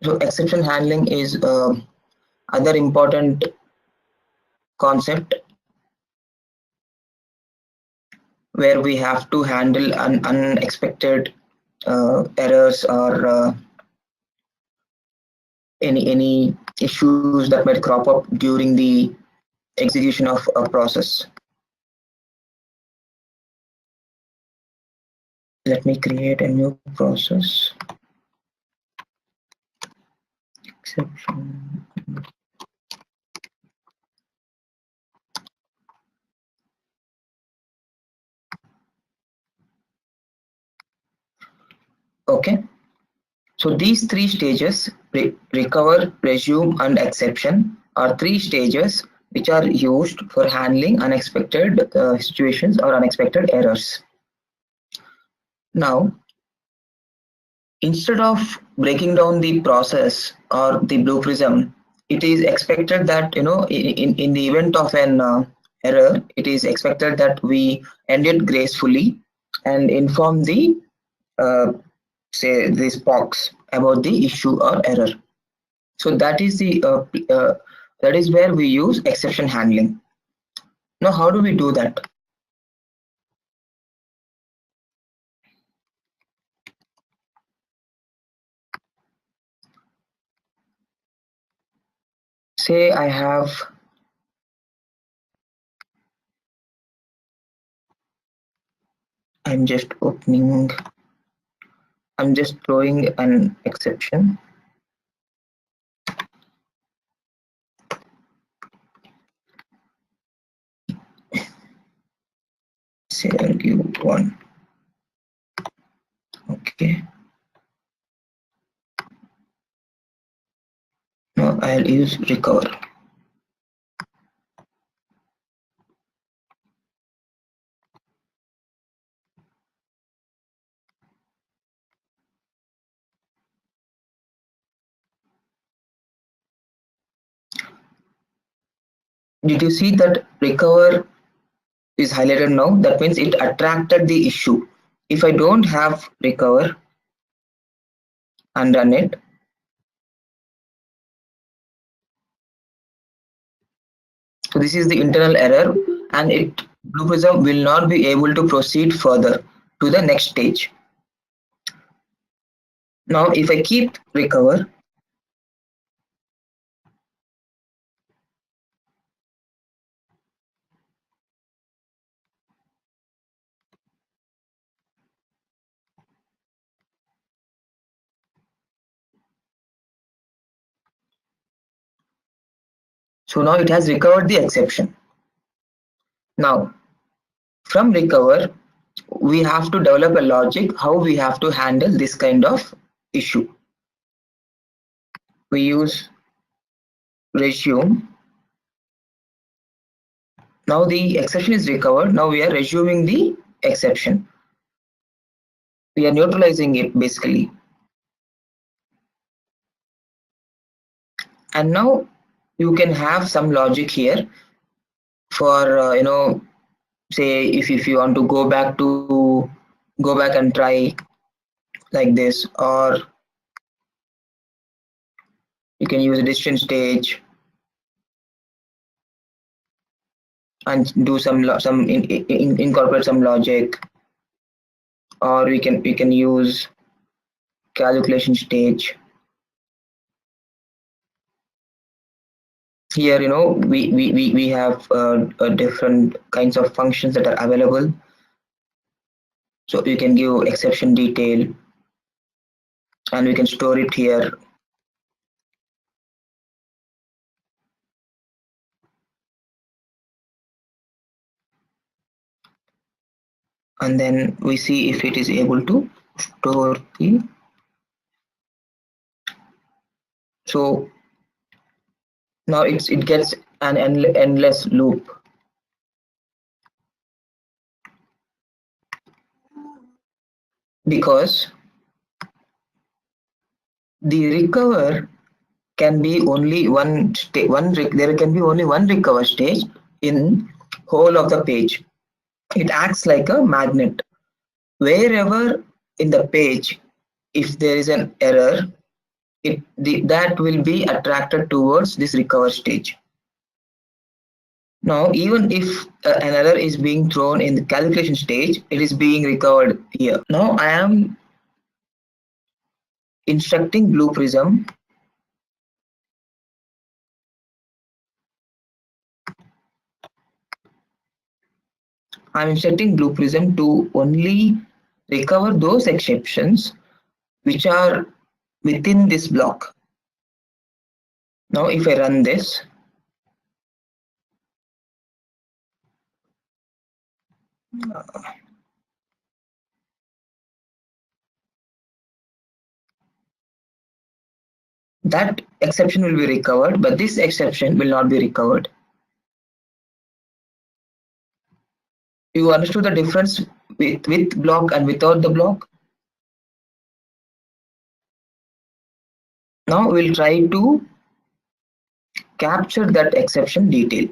So exception handling is other important concept where we have to handle unexpected errors or any issues that might crop up during the execution of a process. Let me create a new process. Exception. Okay. So these three stages, recover, resume, and exception, are three stages which are used for handling unexpected situations or unexpected errors. Now, instead of breaking down the process or the blue prism, it is expected that in the event of an error, it is expected that we end it gracefully and inform the say this box about the issue or error. So that is the that is where we use exception handling. Now, how do we do that? Say I have I'm just opening. I'm just throwing an exception. Say I'll give 1. Okay. Now I'll use recover. Did you see that recover is highlighted now? That means it attracted the issue. If I don't have recover and run it, so this is the internal error, and Blue Prism will not be able to proceed further to the next stage. Now, if I keep recover, so now it has recovered the exception. Now, from recover, we have to develop a logic how we have to handle this kind of issue. We use resume. Now the exception is recovered. Now we are resuming the exception. We are neutralizing it basically. And now you can have some logic here for say if you want to go back and try like this, or you can use a decision stage and do incorporate some logic, or we can use calculation stage. Here we have different kinds of functions that are available, so you can give exception detail and we can store it here. And then we see if it is able to store the, so now it gets an endless loop. Because the recover can be only there can be only one recover stage in whole of the page. It acts like a magnet. Wherever in the page, if there is an error, that will be attracted towards this recover stage. Now, even if an error is being thrown in the calculation stage, it is being recovered here. Now, I am instructing Blue Prism to only recover those exceptions which are within this block. Now, if I run this, that exception will be recovered, but this exception will not be recovered. You understood the difference with block and without the block? Now we'll try to capture that exception detail.